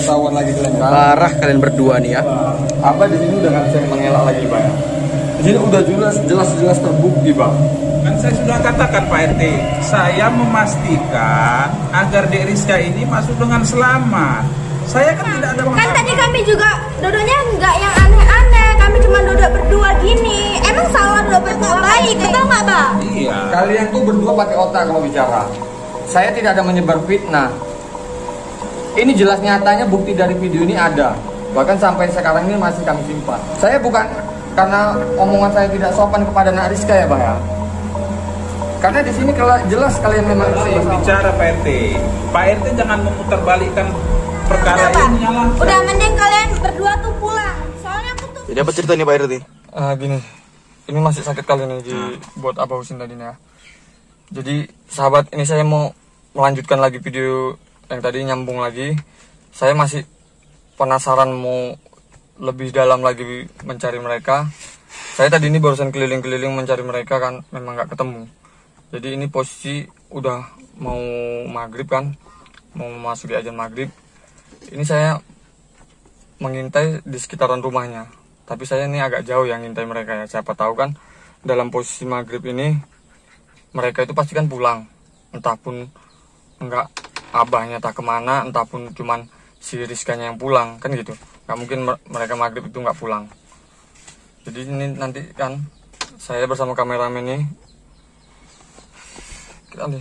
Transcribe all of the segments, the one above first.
ketahuan lagi kalian. Parah kalian berdua nih ya. Apa di sini udah nggak bisa mengelak lagi, Bang? Di sini udah jelas terbukti, Bang. Kan saya sudah katakan Pak RT, saya memastikan agar Dek Rizka ini masuk dengan selamat. Saya kan tidak ada masalah. Kan tadi kami juga duduknya nggak yang aneh-aneh, kami cuma duduk berdua gini. Emang salah duduk berdua baik, betul nggak, Bang? Iya. Kalian tuh berdua pakai otak kalau bicara. Saya tidak ada menyebar fitnah. Ini jelas nyatanya bukti dari video ini ada. Bahkan sampai sekarang ini masih kami simpan. Saya bukan karena omongan saya tidak sopan kepada Nak Rizka ya, Bang ya. Karena di sini jelas kalian memang Bicara Pak RT. Pak RT jangan memutarbalikkan perkara ini. Udah mending kalian berdua tuh pulang. Soalnya aku tuh. Jadi apa cerita nih Pak RT? Gini. Ini masih sakit kali nih buat Abah Husin tadi ya. Jadi sahabat, ini saya mau melanjutkan lagi video yang tadi, nyambung lagi. Saya masih penasaran mau lebih dalam lagi mencari mereka. Saya tadi ini barusan keliling-keliling mencari mereka kan, memang nggak ketemu. Jadi ini posisi udah mau maghrib kan, mau masuk di azan maghrib. Ini saya mengintai di sekitaran rumahnya. Tapi saya ini agak jauh yang ngintai mereka ya. Siapa tahu kan dalam posisi maghrib ini mereka itu pasti kan pulang. Entah pun enggak abahnya tak kemana, entah pun cuman si Rizkanya yang pulang kan gitu. Nggak mungkin mereka maghrib itu nggak pulang. Jadi ini nanti kan saya bersama kameramen ini kita nih.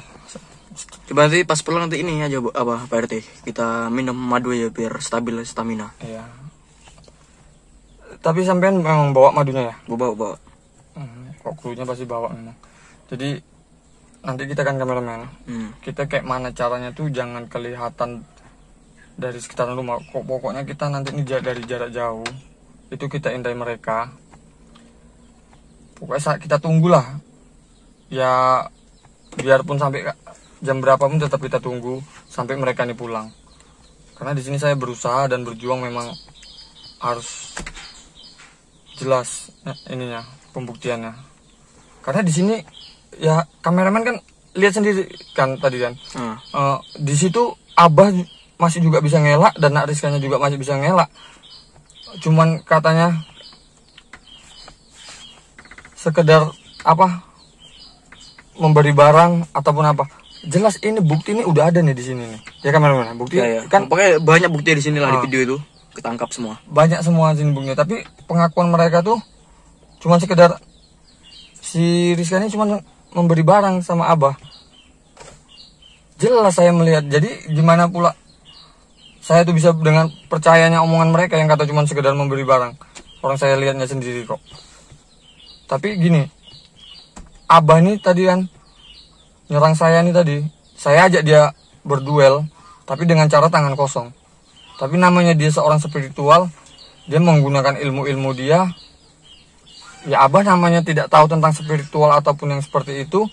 Coba nanti pas pulang nanti ini aja apa Pak RT, kita minum madu ya biar stabil stamina. Iya. Tapi sampean memang bawa madunya ya? Bawa. Kok krunya pasti bawa memang. Jadi nanti kita kan kameramen. Kita kayak mana caranya tuh jangan kelihatan dari sekitaran rumah. Pokoknya kita nanti ini dari jarak jauh itu kita intai mereka. Pokoknya kita tunggulah. Ya biarpun sampai jam berapa pun tetap kita tunggu sampai mereka ini pulang. Karena di sini saya berusaha dan berjuang memang harus jelas ininya pembuktiannya. Karena di sini ya kameramen kan lihat sendiri kan tadi kan. Di situ Abah masih juga bisa ngelak dan Nak Rizkanya juga masih bisa ngelak. Cuman katanya sekedar apa memberi barang ataupun apa. Jelas ini bukti ini udah ada nih di sini nih. Ya kameramen, bukti ya. kan pokoknya banyak bukti di sini lah di video itu. Ketangkap semua. Banyak semua sini buktinya, tapi pengakuan mereka tuh cuman sekedar si Rizka ini cuma memberi barang sama Abah. Jelas saya melihat. Jadi gimana pula saya tuh bisa dengan percayanya omongan mereka yang kata cuma sekedar memberi barang. Orang saya lihatnya sendiri kok. Tapi gini, Abah ini tadi kan nyerang saya nih tadi. Saya ajak dia berduel, tapi dengan cara tangan kosong. Tapi namanya dia seorang spiritual, dia menggunakan ilmu-ilmu dia. Ya Abah namanya tidak tahu tentang spiritual ataupun yang seperti itu.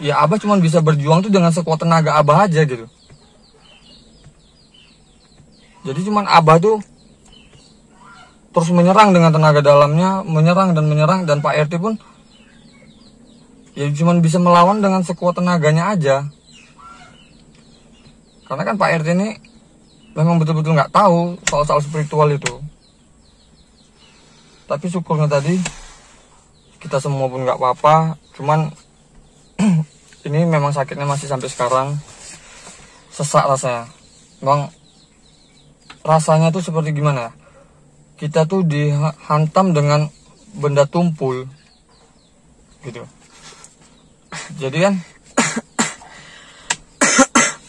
Ya Abah cuma bisa berjuang tuh dengan sekuat tenaga Abah aja gitu. Jadi cuman Abah tuh terus menyerang dengan tenaga dalamnya, menyerang dan Pak RT pun ya cuman bisa melawan dengan sekuat tenaganya aja. Karena kan Pak RT ini memang betul-betul nggak tahu soal spiritual itu. Tapi syukurnya tadi kita semua pun nggak apa-apa. Cuman ini memang sakitnya masih sampai sekarang. Sesak rasanya. Bang, rasanya tuh seperti gimana ya? Kita tuh dihantam dengan benda tumpul gitu. Jadi kan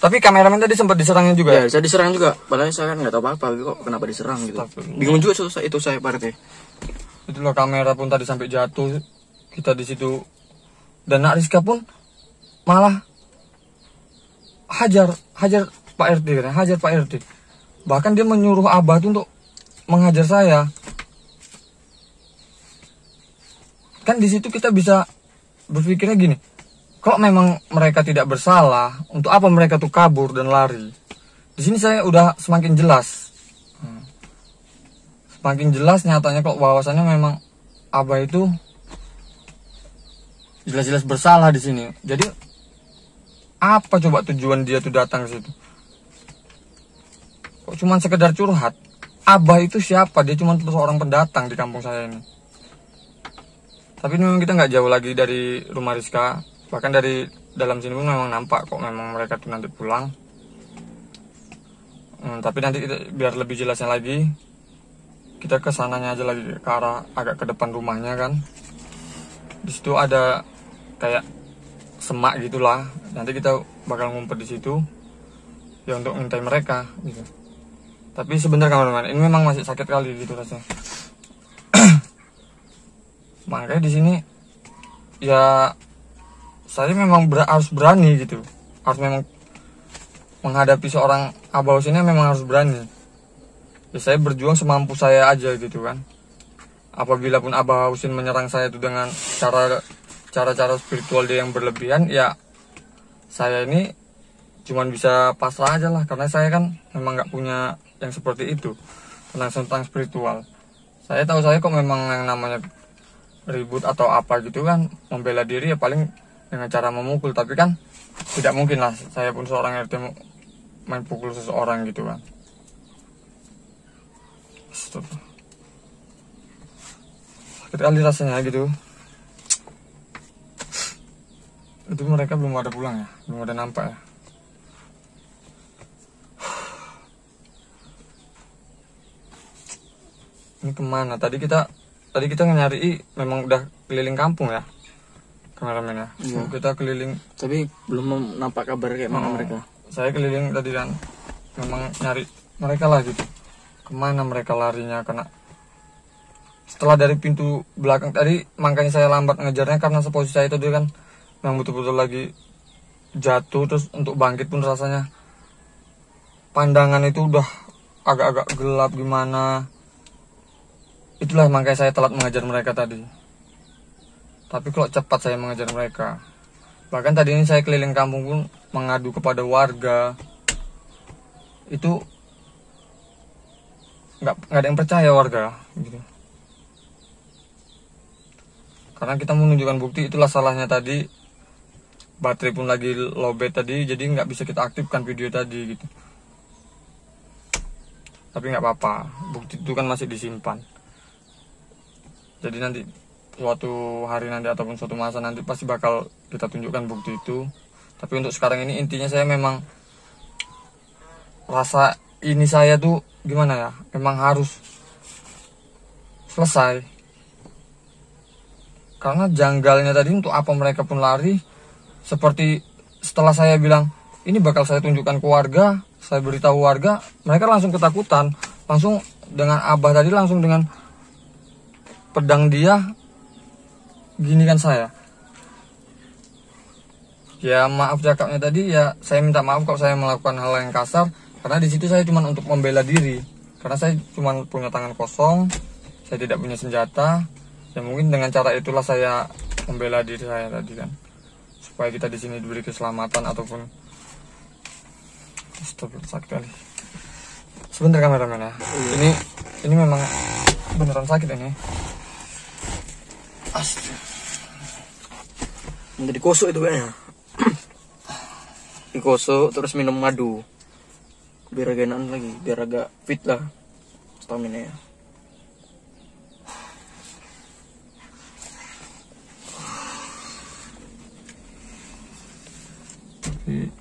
tapi kameramen tadi sempat diserangnya juga. Ya, saya diserang juga. Padahal saya kan nggak tahu apa-apa kok kenapa diserang gitu. Bingung juga itu saya Pak RT. Itulah kamera pun tadi sampai jatuh. Kita di situ dan Nak Rizka pun malah hajar Pak RT kan, hajar Pak RT. Bahkan dia menyuruh Abah tuh untuk menghajar saya. Kan di situ kita bisa berpikirnya gini. Kalau memang mereka tidak bersalah, untuk apa mereka tuh kabur dan lari? Di sini saya udah semakin jelas. Semakin jelas nyatanya kok bahwasannya memang Abah itu jelas-jelas bersalah di sini. Jadi apa coba tujuan dia tuh datang ke situ? kok cuman sekedar curhat. Abah itu siapa? Dia cuma seorang pendatang di kampung saya ini. Tapi memang kita nggak jauh lagi dari rumah Rizka. Bahkan dari dalam sini pun memang nampak kok memang mereka tuh nanti pulang. Tapi nanti kita, biar lebih jelasnya lagi, kita ke sananya aja lagi, ke arah agak ke depan rumahnya kan. Di situ ada kayak semak gitulah. Nanti kita bakal ngumpet di situ ya untuk ngintai mereka gitu. Tapi sebentar kawan-kawan, ini memang masih sakit kali gitu rasanya. Makanya di sini ya saya memang harus berani gitu. Harus memang menghadapi seorang Abah Husin ini memang harus berani. Ya saya berjuang semampu saya aja gitu kan. Apabila pun Abah Husin menyerang saya itu dengan cara-cara spiritual dia yang berlebihan, ya saya ini cuman bisa pasrah aja lah. Karena saya kan memang nggak punya yang seperti itu tentang spiritual. Saya tahu saya kok memang yang namanya ribut atau apa gitu kan, membela diri ya paling dengan cara memukul. Tapi kan tidak mungkin lah saya pun seorang RT main pukul seseorang gitu kan. Stop. Sakit kali rasanya gitu. Itu mereka belum ada pulang ya, belum ada nampak ya. Ini kemana? Tadi kita nyari, memang udah keliling kampung ya, kameramen ya. Iya. Kita keliling. Tapi belum nampak kabar kayak mana mereka. Saya keliling tadi kan, memang nyari mereka lah gitu. Kemana mereka larinya? Karena setelah dari pintu belakang tadi, makanya saya lambat ngejarnya karena posisi saya itu dia kan memang betul-betul lagi jatuh, terus untuk bangkit pun rasanya pandangan itu udah agak-agak gelap gimana. Itulah makanya saya telat mengejar mereka tadi. Tapi kalau cepat saya mengejar mereka. Bahkan tadi ini saya keliling kampung pun mengadu kepada warga. Itu nggak ada yang percaya warga gitu. Karena kita menunjukkan bukti, itulah salahnya tadi. Baterai pun lagi lowbat tadi, jadi nggak bisa kita aktifkan video tadi gitu. Tapi nggak apa-apa, bukti itu kan masih disimpan. Jadi nanti suatu hari nanti ataupun suatu masa nanti pasti bakal kita tunjukkan bukti itu. Tapi untuk sekarang ini intinya saya memang rasa ini saya tuh gimana ya, memang harus selesai. Karena janggalnya tadi untuk apa mereka pun lari. Seperti setelah saya bilang ini bakal saya tunjukkan ke warga, saya beritahu warga, mereka langsung ketakutan. Langsung dengan Abah tadi langsung dengan pedang dia gini kan saya. Ya maaf cakapnya tadi, ya saya minta maaf kalau saya melakukan hal yang kasar. Karena di situ saya cuma untuk membela diri. Karena saya cuma punya tangan kosong, saya tidak punya senjata. Ya mungkin dengan cara itulah saya membela diri saya tadi kan, supaya kita di sini diberi keselamatan ataupun. Astagfirullah, sakit kali. Sebentar kameramen ya. Ini memang beneran sakit ini. Astagfirullah. Jadi kosok itu kayaknya. Dikosok terus minum madu. Biar agak enak lagi, biar agak fit lah stamina ya.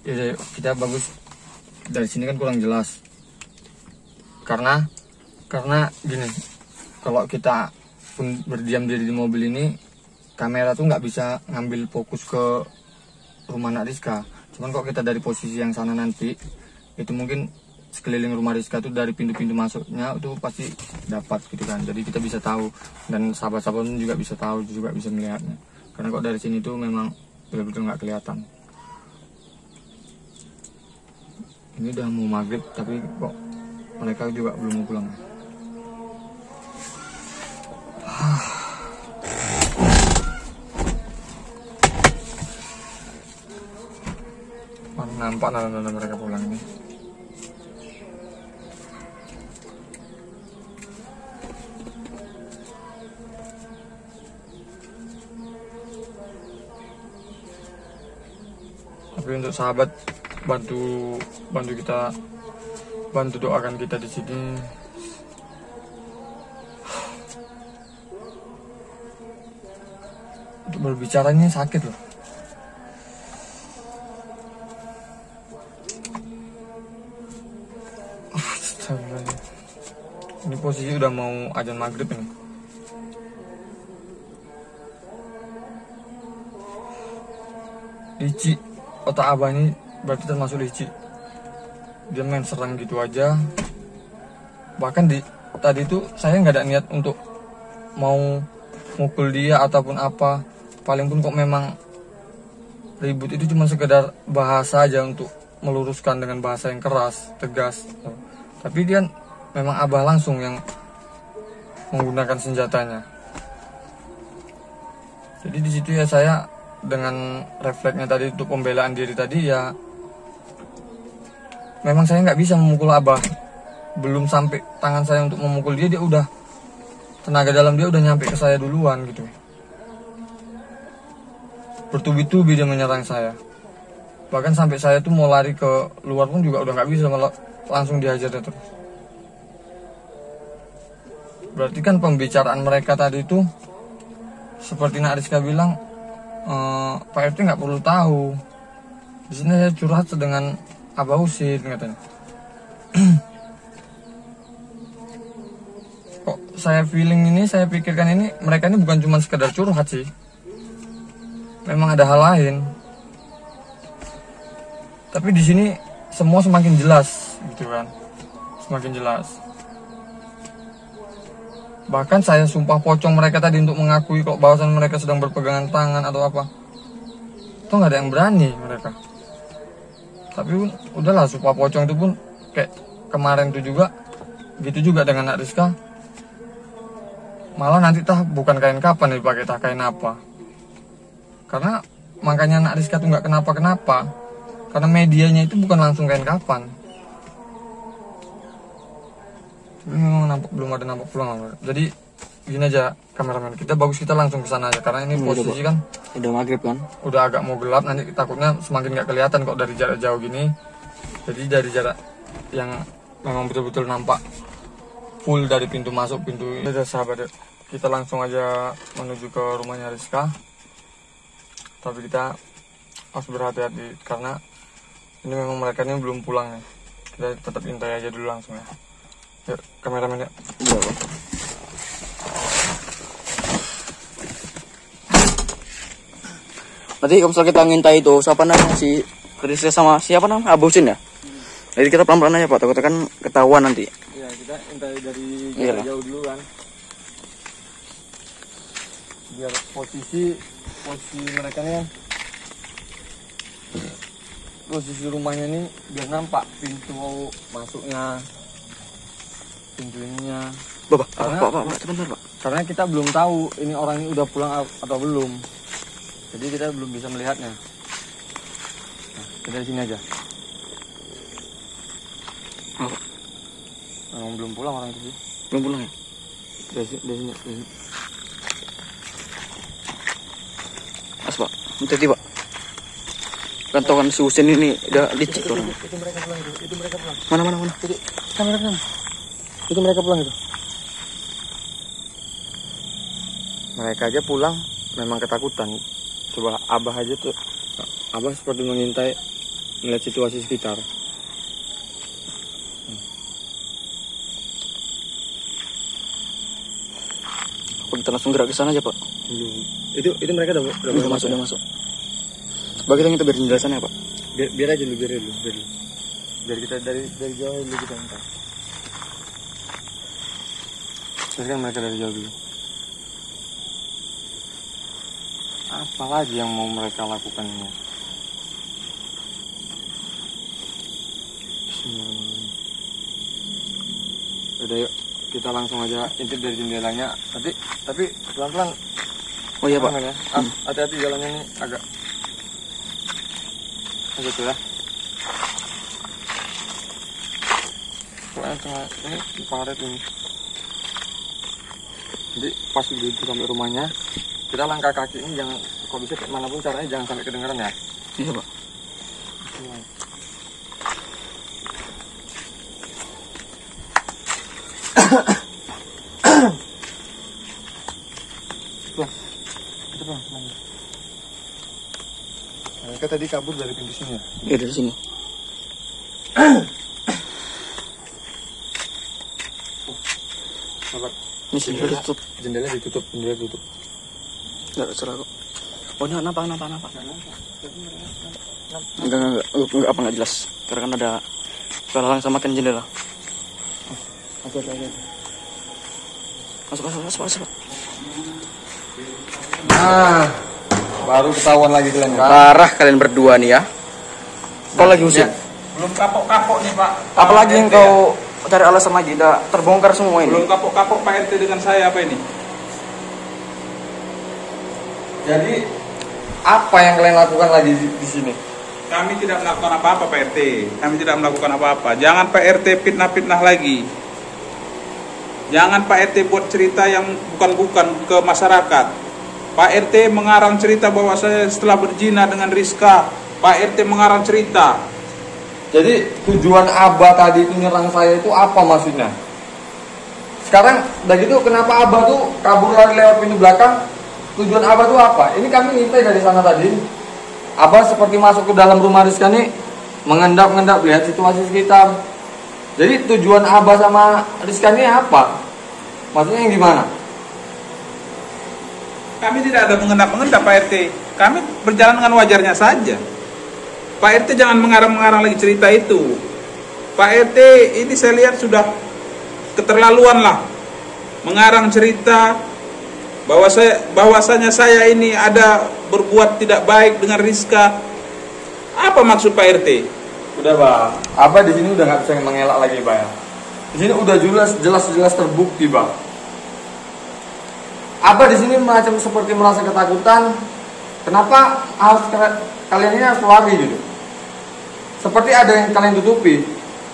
Ya, kita bagus dari sini kan kurang jelas. Karena gini, kalau kita pun berdiam diri di mobil ini, kamera tuh nggak bisa ngambil fokus ke rumah anak Rizka. Cuman kalau kita dari posisi yang sana nanti, itu mungkin sekeliling rumah Rizka tuh dari pintu-pintu masuknya itu pasti dapat gitu kan. Jadi kita bisa tahu, dan sahabat-sahabat juga bisa tahu, juga bisa melihatnya. Karena kok dari sini tuh memang betul-betul nggak kelihatan. Ini udah mau maghrib tapi kok mereka juga belum mau pulang. Nampak nanda mereka pulang ini. Tapi untuk sahabat bantu kita bantu doakan kita di sini. Untuk berbicaranya sakit loh. Astagfirullah. Ini posisi udah mau azan maghrib ini. Licik, otak abah ini berarti termasuk licik. Dia main serang gitu aja. Bahkan tadi tuh saya nggak ada niat untuk mau mukul dia ataupun apa. Paling pun kok memang ribut itu cuma sekedar bahasa aja untuk meluruskan dengan bahasa yang keras, tegas. Tapi dia memang abah langsung yang menggunakan senjatanya. Jadi di situ ya saya dengan refleksnya tadi untuk pembelaan diri tadi ya, memang saya nggak bisa memukul abah. Belum sampai tangan saya untuk memukul dia, dia udah tenaga dalam dia udah nyampe ke saya duluan gitu. Bertubi-tubi dia menyerang saya. Bahkan sampai saya tuh mau lari ke luar pun juga udah nggak bisa, malah langsung dihajar terus. Berarti kan pembicaraan mereka tadi itu seperti Nak Rizka bilang, Pak RT nggak perlu tahu. Di sini saya curhat dengan Abah Husin katanya. Kok saya feeling ini, saya pikirkan ini, mereka ini bukan cuma sekedar curhat sih. Memang ada hal lain. Tapi di sini semua semakin jelas, gitu kan? Semakin jelas. Bahkan saya sumpah pocong mereka tadi untuk mengakui kok bahwasan mereka sedang berpegangan tangan atau apa. Itu nggak ada yang berani mereka. Tapi pun udahlah, sumpah pocong itu pun kayak kemarin itu juga, gitu juga dengan Nak Rizka. Malah nanti bukan kain kapan dipakai, kain apa. Karena makanya Nak Rizka tuh nggak kenapa-kenapa. Karena medianya itu bukan langsung kain kapan. Ini memang belum ada nampak pulang. Jadi gini aja kameramen, kita langsung ke sana aja. Karena ini posisi kan udah maghrib kan. Udah agak mau gelap, nanti takutnya semakin nggak kelihatan kok dari jarak jauh gini. Jadi dari jarak yang memang betul-betul nampak full dari pintu masuk, pintu ini. Udah sahabat, kita langsung aja menuju ke rumahnya Rizka. Tapi kita harus berhati-hati karena ini memang mereka ini belum pulang ya. Kita tetap intai aja dulu langsung ya. Yuk, kameramen ya. Berarti kalau misalnya kita ngintai itu, siapa namanya si Rizka sama siapa namanya? Abah Husin ya? Jadi kita pelan-pelan aja Pak, takutnya kan ketahuan nanti. Iya, kita intai dari jauh dulu kan. Biar posisi mereka nih kan, posisi rumahnya ini biar nampak pintu masuknya, pintu ininya. Pak, sebentar Pak. Karena kita belum tahu ini orang ini udah pulang atau belum. Jadi kita belum bisa melihatnya. Nah, kita di sini aja. Memang belum pulang orang itu sih. Belum pulang ya? Dari sini. Mas Pak, hati-hati Pak. Kantongan si Husin ini udah licik orang. Itu mereka pulang itu. Itu mereka pulang. Mana? Jadi kamera kan. Itu mereka pulang itu. Mereka aja pulang memang ketakutan. Coba Abah aja tuh. Abah seperti mengintai, melihat situasi sekitar. Kita langsung gerak ke sana aja Pak. Itu mereka udah masuk. Bagi kita biar penjelasannya Pak. Biar aja dulu. Biar kita dari jauh dulu kita minta. Biarkan mereka dari jauh dulu. Apalagi yang mau mereka lakukan ini? Bismillahirrahmanirrahim. Udah yuk, kita langsung aja intip dari jendelanya. Tapi pelan-pelan. Oh iya Pak. Ya. Hati-hati jalannya ini agak tuh ya. Pokoknya ini di paret ini. Jadi pas begitu sampai rumahnya, kita langkah kaki ini jangan, kalau bisa kayak manapun caranya jangan sampai kedengeran ya. Iya Pak. Mereka tadi kabur dari pintu sini ya? Iya, dari sini. Ini sih ditutup. Jendela ditutup, jendela ditutup. Enggak cerah kok. Oh, ini nampak. Enggak, enggak jelas. Karena kan ada penghalang sama kan jendela. Oke. Masuk. Nah, baru ketahuan lagi kalian kan? Parah kalian berdua nih ya. Kau lagi usir. Belum kapok-kapok nih Pak. Apalagi yang RT, kau cari alasan lagi, udah terbongkar semua ini. belum kapok-kapok Pak RT dengan saya apa ini? Jadi apa yang kalian lakukan lagi di sini? Kami tidak melakukan apa-apa Pak RT. Kami tidak melakukan apa-apa. Jangan Pak RT fitnah-fitnah lagi. Jangan Pak RT buat cerita yang bukan-bukan ke masyarakat. Pak RT mengarang cerita bahwa saya setelah berzina dengan Rizka. Pak RT mengarang cerita. Jadi tujuan Abah tadi itu nyerang saya itu apa maksudnya? Sekarang udah gitu kenapa Abah tuh kabur lari lewat pintu belakang? Tujuan Abah tuh apa? Ini kami ngintai dari sana tadi. Abah seperti masuk ke dalam rumah Rizka nih, mengendap-endap lihat situasi sekitar. Jadi tujuan Abah sama Rizka ini apa? Maksudnya yang gimana? Kami tidak ada mengendap-mengendap Pak RT. Kami berjalan dengan wajarnya saja. Pak RT jangan mengarang-mengarang lagi cerita itu. Pak RT ini saya lihat sudah keterlaluan lah. Mengarang cerita bahwasanya saya ini ada berbuat tidak baik dengan Rizka. Apa maksud Pak RT? Udah Bang, Abah di sini udah nggak bisa mengelak lagi Bang. Di sini udah jelas terbukti Bang. Abah di sini macam seperti merasa ketakutan. Kenapa harus kalian ini harus lari gitu? Seperti ada yang kalian tutupi.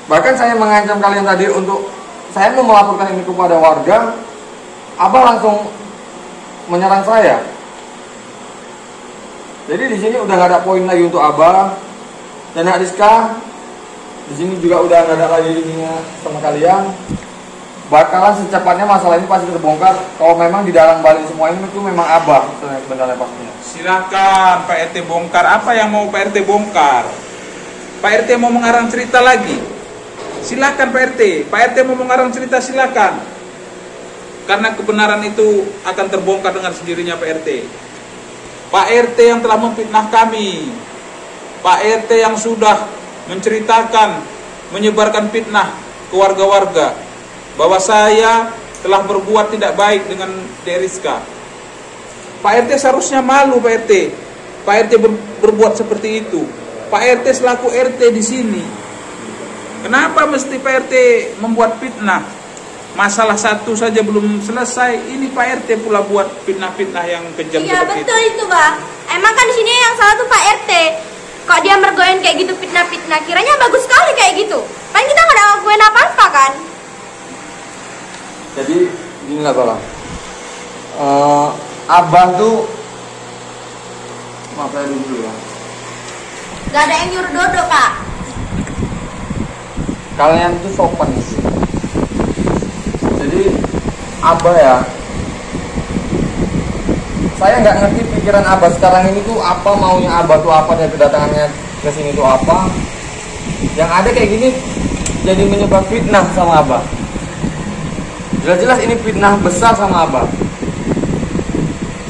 Bahkan saya mengancam kalian tadi untuk saya mau melaporkan ini kepada warga. Abah langsung menyerang saya. Jadi di sini udah nggak ada poin lagi untuk Abah dan Rizka. Di sini juga udah nggak ada lagi ininya sama kalian. Bakalan secepatnya masalah ini pasti terbongkar. Kalau memang didalang balik semua ini itu memang Abah sebenarnya pastinya. Silakan Pak RT bongkar. Apa yang mau Pak RT bongkar? Pak RT mau mengarang cerita lagi? Silakan Pak RT. Pak RT mau mengarang cerita silakan. Karena kebenaran itu akan terbongkar dengan sendirinya Pak RT. Pak RT yang telah memfitnah kami. Pak RT yang sudah menceritakan, menyebarkan fitnah ke warga-warga bahwa saya telah berbuat tidak baik dengan Rizka. Pak RT seharusnya malu Pak RT. Pak RT berbuat seperti itu. Pak RT selaku RT di sini. Kenapa mesti Pak RT membuat fitnah? Masalah satu saja belum selesai, ini Pak RT pula buat fitnah-fitnah yang kejam Iya seperti betul itu Bang. Emang kan di sini yang salah tuh Pak RT. Kok dia mergoin kayak gitu fitnah-fitnah? Kiranya bagus sekali kayak gitu. Kan kita nggak ada ngakuin apa-apa kan? Jadi inilah Bang. Abah tuh maaf saya dulu ya. Gak ada yang nyuruh Dodo Kak. Kalian tuh sopan sih. Jadi Abah ya, saya nggak ngerti pikiran Abah sekarang ini tuh apa maunya Abah tuh apa dari kedatangannya ke sini tuh apa. Yang ada kayak gini jadi menyebar fitnah sama Abah. Jelas-jelas ini fitnah besar sama Abah.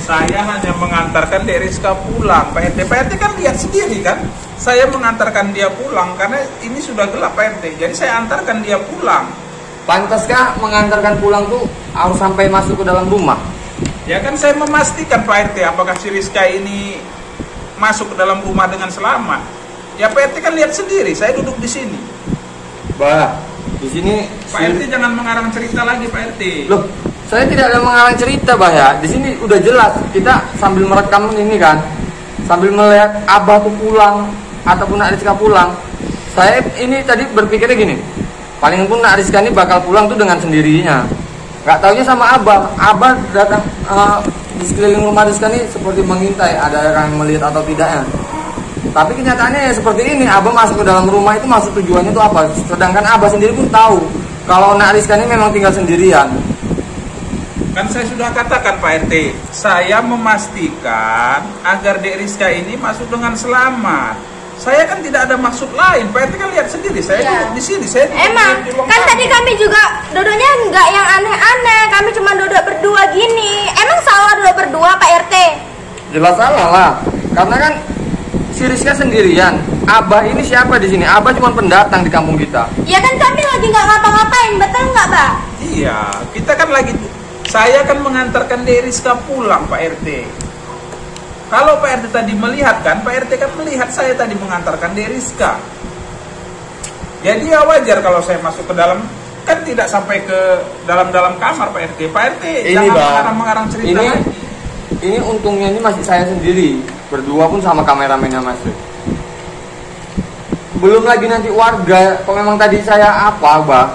Saya hanya mengantarkan Rizka pulang. Pak RT kan lihat sendiri kan. Saya mengantarkan dia pulang karena ini sudah gelap Pak RT. Jadi saya antarkan dia pulang. Pantaskah mengantarkan pulang tuh harus sampai masuk ke dalam rumah? Ya kan saya memastikan Pak RT apakah si Rizka ini masuk ke dalam rumah dengan selamat. Ya Pak RT kan lihat sendiri, saya duduk di sini. Bah, di sini Pak RT jangan mengarang cerita lagi Pak RT. Loh, saya tidak ada mengarang cerita Bah ya. Di sini udah jelas kita sambil merekam ini kan, sambil melihat Abah tuh pulang ataupun Nak Rizka pulang. Saya ini tadi berpikirnya gini, paling pun Nak Rizka ini bakal pulang tuh dengan sendirinya. Gak taunya sama Abah. Abah datang di sekeliling rumah Rizka ini seperti mengintai ada orang yang melihat atau tidaknya. Tapi kenyataannya ya seperti ini. Abah masuk ke dalam rumah itu maksud tujuannya itu apa? Sedangkan Abah sendiri pun tahu kalau Nak Rizka ini memang tinggal sendirian. Kan saya sudah katakan Pak RT, saya memastikan agar Dek Rizka ini masuk dengan selamat. Saya kan tidak ada maksud lain. Pak RT kan lihat sendiri, saya duduk di sini. Saya Emang, di ruang kan tamu. tadi kami juga duduknya nggak yang aneh-aneh. Kami cuma duduk berdua gini. Emang salah duduk berdua Pak RT? Jelas salah lah, karena kan si Rizka sendirian. Abah ini siapa di sini? Abah cuma pendatang di kampung kita. Ya kan kami lagi nggak ngapa-ngapain, betul nggak Pak? Iya, kita kan lagi, saya kan mengantarkan Dek Rizka pulang Pak RT. Kalau Pak RT tadi melihat kan, Pak RT kan melihat saya tadi mengantarkan Dek Rizka. Jadi ya wajar kalau saya masuk ke dalam, kan tidak sampai ke dalam-dalam kamar Pak RT. Pak RT Ini, jangan Bang. mengarang-mengarang cerita Ini- lagi. Ini untungnya ini masih saya sendiri, berdua pun sama kameramennya Mas. Belum lagi nanti warga, kok memang tadi saya apa, Abah?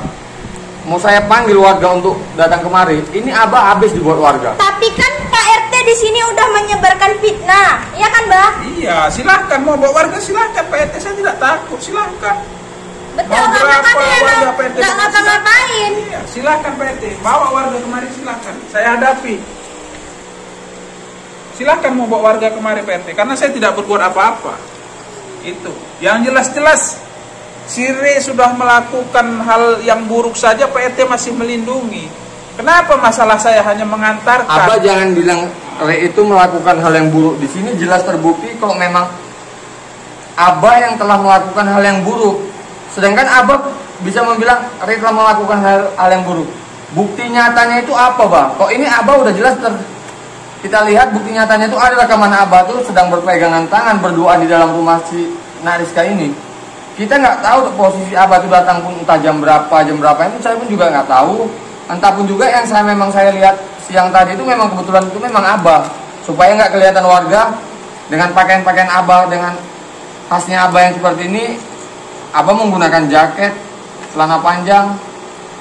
Mau saya panggil warga untuk datang kemari, ini Abah habis dibuat warga. Tapi kan Pak RT di sini udah menyebarkan fitnah, iya kan, Bah? Iya, silahkan mau bawa warga silahkan Pak RT, saya tidak takut, silahkan. Betul, Mau karena berapa kami warga emang Pak RT? nggak ngapa-ngapain. Iya, silahkan Pak RT, bawa warga kemari silahkan, saya hadapi. Silahkan mau bawa warga kemari Pak RT, karena saya tidak berbuat apa-apa. Itu, yang jelas-jelas si Re sudah melakukan hal yang buruk saja, Pak RT masih melindungi. Kenapa masalah saya hanya mengantarkan? Abah jangan bilang Re itu melakukan hal yang buruk. Di sini jelas terbukti kalau memang Abah yang telah melakukan hal yang buruk. Sedangkan Abah bisa membilang Re telah melakukan hal yang buruk. Bukti nyatanya itu apa, Bang? Kok ini Abah udah jelas kita lihat bukti nyatanya itu ada rekaman Abah tuh sedang berpegangan tangan berdoa di dalam rumah si Nak Rizka ini. Kita nggak tahu posisi Abah itu datang pun entah jam berapa itu saya pun juga nggak tahu. Entah pun juga yang saya lihat siang tadi itu memang kebetulan itu memang Abah, supaya nggak kelihatan warga dengan pakaian Abah, dengan khasnya Abah yang seperti ini. Abah menggunakan jaket, celana panjang,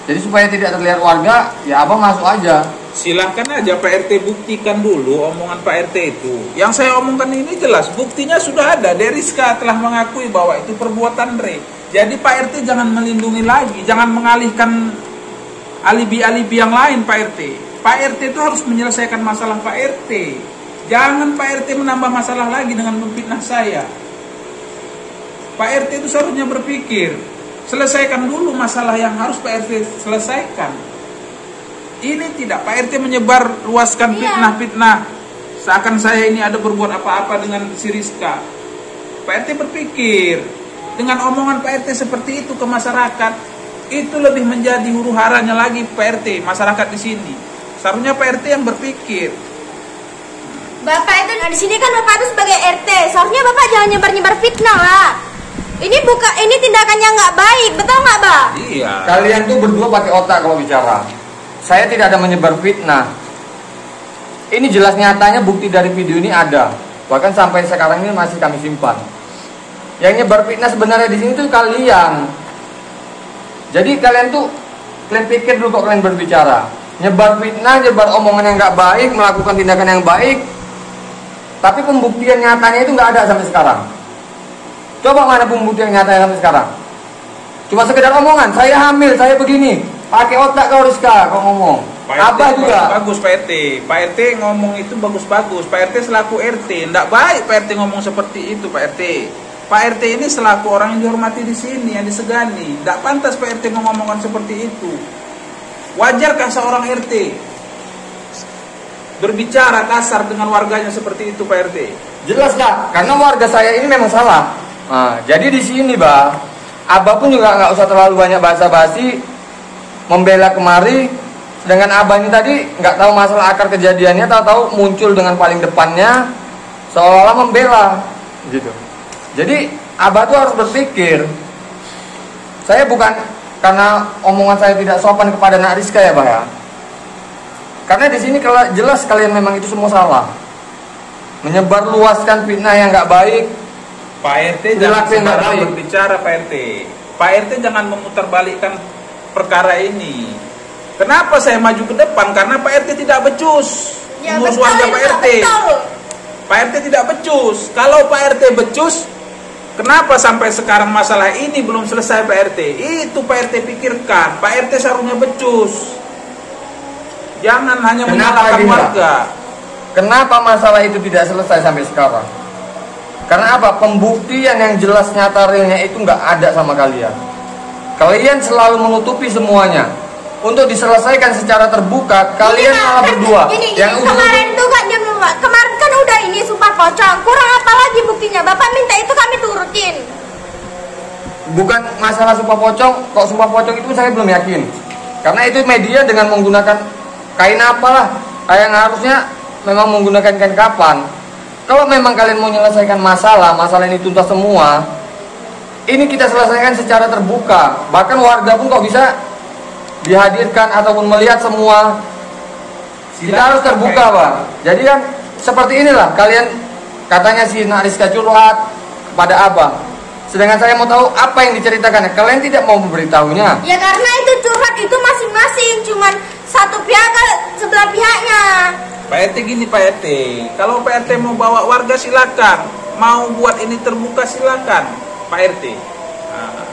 jadi supaya tidak terlihat warga, ya Abah masuk aja. Silahkan aja Pak RT buktikan dulu omongan Pak RT itu. Yang saya omongkan ini jelas, buktinya sudah ada. Dek Rizka telah mengakui bahwa itu perbuatan Re. Jadi Pak RT jangan melindungi lagi, jangan mengalihkan alibi-alibi yang lain Pak RT. Pak RT itu harus menyelesaikan masalah Pak RT. Jangan Pak RT menambah masalah lagi dengan memfitnah saya. Pak RT itu seharusnya berpikir, selesaikan dulu masalah yang harus Pak RT selesaikan. Ini tidak, Pak RT menyebar luaskan fitnah-fitnah seakan saya ini ada berbuat apa-apa dengan si Rizka. Pak RT berpikir, dengan omongan Pak RT seperti itu ke masyarakat, itu lebih menjadi huru haranya lagi Pak RT, masyarakat di sini. Seharusnya Pak RT yang berpikir. Bapak itu di sini kan Bapak itu sebagai RT, seharusnya Bapak jangan nyebar-nyebar fitnah lah. Ini tindakannya nggak baik, betul nggak, Bah? Iya. Kalian tuh berdua pakai otak kalau bicara. Saya tidak ada menyebar fitnah. Ini jelas nyatanya bukti dari video ini ada. Bahkan sampai sekarang ini masih kami simpan. Yang nyebar fitnah sebenarnya di sini tuh kalian. Jadi kalian pikir dulu kok kalian berbicara. Nyebar fitnah, nyebar omongan yang nggak baik, melakukan tindakan yang baik. Tapi pembuktian nyatanya itu nggak ada sampai sekarang. Coba mana pembuktian nyatanya sampai sekarang? Cuma sekedar omongan. Saya hamil, saya begini. Pakai otak kau Rizka, kau ngomong. Apa juga? Bagus Pak RT. Pak RT ngomong itu bagus-bagus. Pak RT selaku RT, tidak baik Pak RT ngomong seperti itu Pak RT. Pak RT ini selaku orang yang dihormati di sini, yang disegani. Tidak pantas Pak RT ngomongkan seperti itu. Wajarkah seorang RT berbicara kasar dengan warganya seperti itu Pak RT? Jelas lah, karena warga saya ini memang salah. Nah, jadi di sini, Bah, Abah pun juga nggak usah terlalu banyak basa-basi membela kemari. Sedangkan Abah ini tadi nggak tahu masalah akar kejadiannya, tahu-tahu muncul dengan paling depannya seolah-olah membela, gitu. Jadi Abah tuh harus berpikir. Saya bukan karena omongan saya tidak sopan kepada Nak Rizka ya, Bah ya. Karena di sini kalau jelas kalian memang itu semua salah. Menyebar luaskan fitnah yang nggak baik. Pak RT jangan sembarang berbicara Pak RT. Pak RT jangan memutarbalikkan perkara ini. Kenapa saya maju ke depan? Karena Pak RT tidak becus Ya, mengurus betul, warga Pak RT. betul. Pak RT tidak becus. Kalau Pak RT becus, Kenapa sampai sekarang masalah ini belum selesai Pak RT? Itu Pak RT pikirkan. Pak RT seharusnya becus. Jangan hanya menyalahkan warga. Kenapa masalah itu tidak selesai sampai sekarang? Karena apa? Pembuktian yang jelas nyata realnya itu nggak ada sama kalian. Kalian selalu menutupi semuanya. Untuk diselesaikan secara terbuka, kalian malah berdua. Yang kemarin tuh kan kemarin kan udah ini sumpah pocong. Kurang apa lagi buktinya? Bapak minta itu kami turutin. Bukan masalah sumpah pocong. Kok sumpah pocong itu saya belum yakin. Karena itu media dengan menggunakan kain apalah yang harusnya memang menggunakan kain kapan. Kalau memang kalian mau menyelesaikan masalah ini tuntas semua, ini kita selesaikan secara terbuka. Bahkan warga pun kok bisa dihadirkan ataupun melihat semua. Kita harus terbuka, Pak. Jadi kan seperti inilah kalian katanya si Nariska curhat kepada Abah. Sedangkan saya mau tahu apa yang diceritakan. Kalian tidak mau memberitahunya. Ya karena itu curhat itu masing-masing, cuman satu pihak ke sebelah pihaknya. Pak RT gini Pak RT, kalau Pak RT mau bawa warga silakan, mau buat ini terbuka silakan Pak RT. Nah,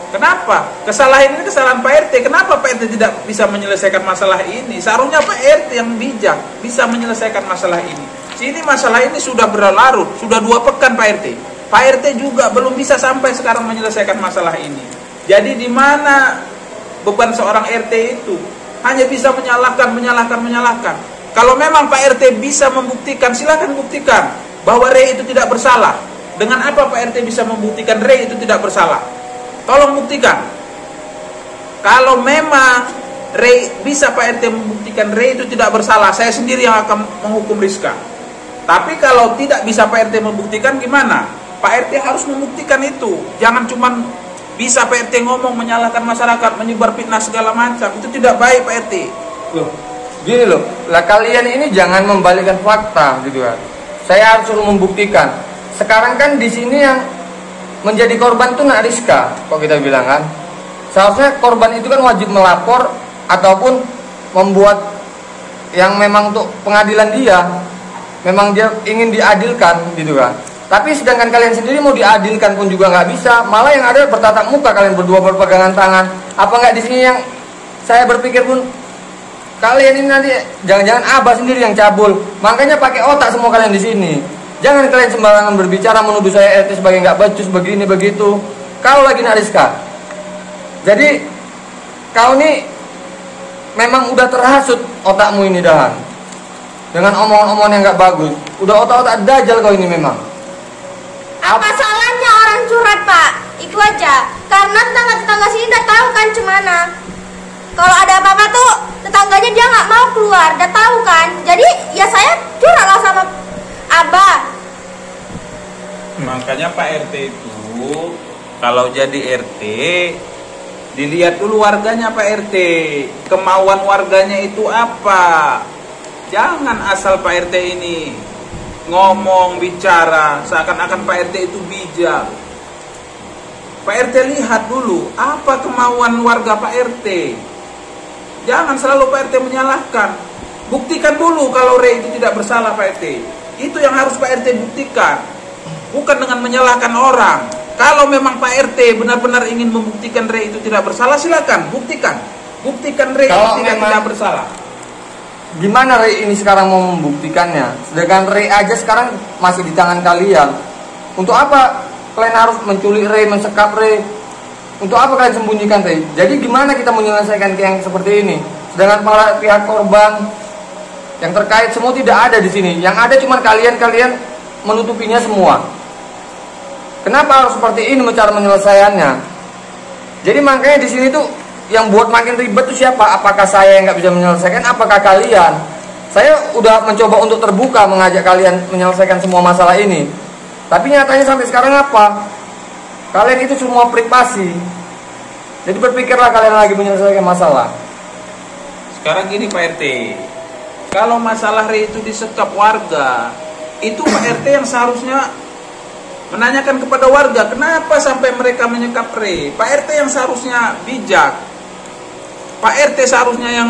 kenapa? Kesalahan ini kesalahan Pak RT. Kenapa Pak RT tidak bisa menyelesaikan masalah ini? Seharusnya Pak RT yang bijak bisa menyelesaikan masalah ini. Sini masalah ini sudah berlarut, sudah 2 pekan Pak RT. Pak RT juga belum bisa sampai sekarang menyelesaikan masalah ini. Jadi di mana beban seorang RT itu? Hanya bisa menyalahkan. Kalau memang Pak RT bisa membuktikan, silakan buktikan bahwa Ray itu tidak bersalah. Dengan apa Pak RT bisa membuktikan Ray itu tidak bersalah? Tolong buktikan. Kalau memang Ray bisa Pak RT membuktikan Ray itu tidak bersalah, saya sendiri yang akan menghukum Rizka. Tapi kalau tidak bisa Pak RT membuktikan gimana? Pak RT harus membuktikan itu. Jangan cuman bisa Pak RT ngomong menyalahkan masyarakat, menyebar fitnah segala macam. Itu tidak baik Pak RT. Loh, gini loh, lah kalian ini jangan membalikkan fakta gitu kan. Saya harus suruh membuktikan. Sekarang kan di sini yang menjadi korban itu Nak Rizka, kok kita bilang kan. Seharusnya korban itu kan wajib melapor ataupun membuat yang memang untuk pengadilan dia. Memang dia ingin diadilkan gitu kan. Tapi sedangkan kalian sendiri mau diadilkan pun juga nggak bisa. Malah yang ada bertatap muka kalian berdua berpegangan tangan. Apa nggak di sini yang saya berpikir pun kalian ini nanti jangan-jangan Abah sendiri yang cabul. Makanya pakai otak semua kalian di sini. Jangan kalian sembarangan berbicara menuduh saya RT sebagai nggak becus begini begitu. Kau lagi Nak Rizka. Jadi kau nih memang udah terhasut otakmu ini dahan. Dengan omongan-omongan yang nggak bagus. Udah otak-otak dajal kau ini memang. Apa salahnya orang curhat Pak? Itu aja. Karena tetangga-tetangga sini udah tahu kan cemana. Kalau ada apa-apa tuh tetangganya dia nggak mau keluar, udah tahu kan. Jadi ya saya curhatlah sama Abah. Makanya Pak RT itu kalau jadi RT dilihat dulu warganya Pak RT. Kemauan warganya itu apa? Jangan asal Pak RT ini ngomong, bicara seakan-akan Pak RT itu bijak. Pak RT lihat dulu apa kemauan warga Pak RT. Jangan selalu Pak RT menyalahkan. Buktikan dulu kalau Ray itu tidak bersalah Pak RT. Itu yang harus Pak RT buktikan. Bukan dengan menyalahkan orang. Kalau memang Pak RT benar-benar ingin membuktikan Ray itu tidak bersalah, silakan buktikan. Buktikan Ray itu tidak bersalah. Gimana Ray ini sekarang mau membuktikannya? Sedangkan Ray aja sekarang masih di tangan kalian. Untuk apa kalian harus menculik Ray, mensekap Ray? Untuk apa kalian sembunyikan Ray? Jadi gimana kita menyelesaikan yang seperti ini? Sedangkan para pihak korban yang terkait semua tidak ada di sini. Yang ada cuma kalian menutupinya semua. Kenapa harus seperti ini cara menyelesaikannya? Jadi makanya di sini tuh yang buat makin ribet tuh siapa? Apakah saya yang nggak bisa menyelesaikan? Apakah kalian? Saya udah mencoba untuk terbuka mengajak kalian menyelesaikan semua masalah ini. Tapi nyatanya sampai sekarang apa? Kalian itu semua privasi. Jadi berpikirlah kalian lagi menyelesaikan masalah. Sekarang gini Pak RT, kalau masalah Ray itu disekap warga, itu Pak RT yang seharusnya menanyakan kepada warga kenapa sampai mereka menyekap Ray. Pak RT yang seharusnya bijak. Pak RT seharusnya yang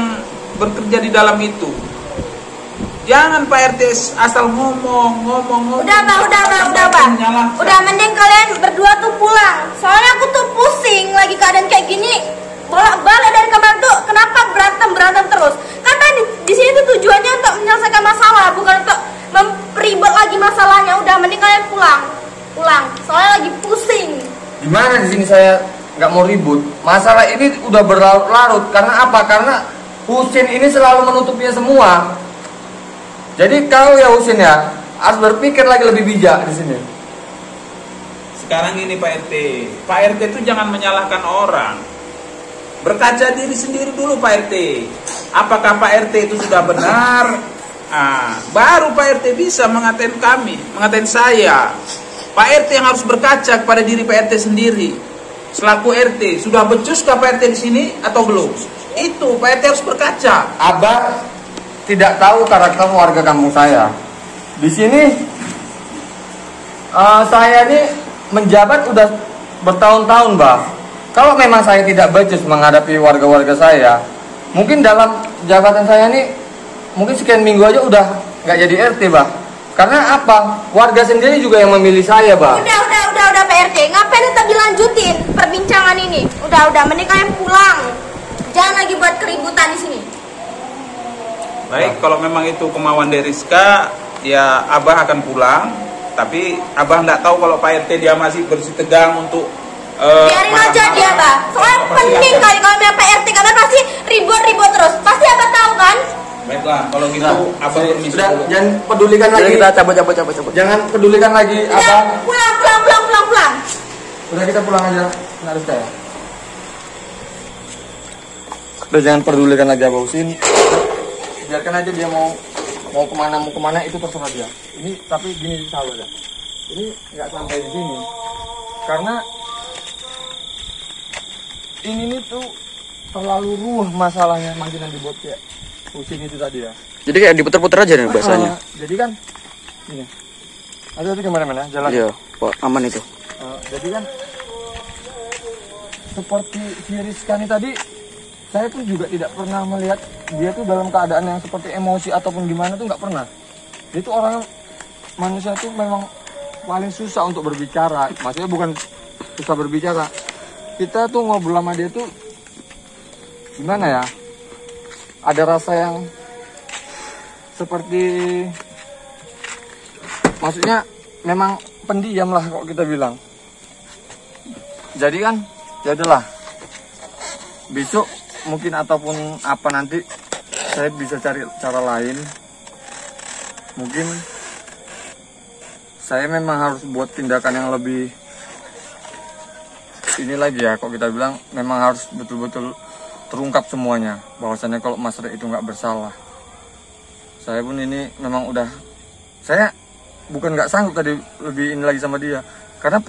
bekerja di dalam itu. Jangan Pak RT asal ngomong. Udah Pak. Udah mending kalian berdua tuh pulang. Soalnya aku tuh pusing lagi keadaan kayak gini. Bolak-balik dari kamar tuh kenapa berantem terus? Kan tadi di sini tuh tujuannya untuk menyelesaikan masalah, bukan untuk memperibet lagi masalahnya. Udah mending kalian pulang. Soalnya lagi pusing. Gimana di sini saya nggak mau ribut? Masalah ini udah berlarut-larut. Karena apa? Karena Husin ini selalu menutupinya semua. Jadi kau ya Husin ya harus berpikir lagi lebih bijak di sini. Sekarang ini Pak RT itu jangan menyalahkan orang. Berkaca diri sendiri dulu Pak RT. Apakah Pak RT itu sudah benar? Baru Pak RT bisa mengatain saya. Pak RT yang harus berkaca kepada diri Pak RT sendiri. Selaku RT, sudah becuskah Pak RT di sini atau belum? Itu Pak RT harus berkaca. Abah tidak tahu karakter warga kampung saya. Di sini saya ini menjabat udah bertahun-tahun, Bah. Kalau memang saya tidak becus menghadapi warga-warga saya, mungkin dalam jabatan saya ini mungkin sekian minggu aja udah nggak jadi RT, Bah. Karena apa? Warga sendiri juga yang memilih saya, Bah. Udah Pak RT. Ngapain tetap dilanjutin perbincangan ini? Udah mending kalian pulang. Jangan lagi buat keributan di sini. Baik, kalau memang itu kemauan dari Rizka, ya Abah akan pulang. Tapi Abah nggak tahu kalau Pak RT dia masih bersitegang untuk biarin aja dia, Bah. Soalnya penting kali kalau memang Pak RT karena pasti ribut terus. Pasti Abah tahu kan? Baiklah, kalau gitu Abah permisi Sudah, dulu. jangan pedulikan Jadi lagi. kita cabut. Jangan pedulikan lagi Udah, apa. pulang. Udah kita pulang aja. Nggak harus kayak. Udah jangan pedulikan lagi Abah Husin. Biarkan aja dia mau kemana itu terserah dia. Ini tapi gini sahabat ya. Ini nggak sampai di sini. Karena ini nih tuh terlalu ruwet masalahnya makin dibuat kayak Husin itu tadi ya. Jadi kayak diputer-puter aja nih bahasanya. Jadi kan ini. Ada kemana-mana jalan. Iya, Pak, aman itu. Jadi kan seperti si Rizkani tadi, saya pun juga tidak pernah melihat dia tuh dalam keadaan yang seperti emosi ataupun gimana tuh nggak pernah. Dia tuh orang manusia tuh memang paling susah untuk berbicara. Maksudnya bukan susah berbicara. Kita tuh ngobrol sama dia tuh gimana ya? Ada rasa yang seperti, maksudnya memang pendiam lah kok kita bilang. Jadi kan, ya udahlah. Besok mungkin ataupun apa nanti saya bisa cari cara lain. Mungkin saya memang harus buat tindakan yang lebih ini lagi ya, kok kita bilang memang harus betul-betul terungkap semuanya, bahwasannya kalau Mas Rek itu nggak bersalah. Saya pun ini memang udah, saya bukan nggak sanggup tadi lebih ini lagi sama dia, karena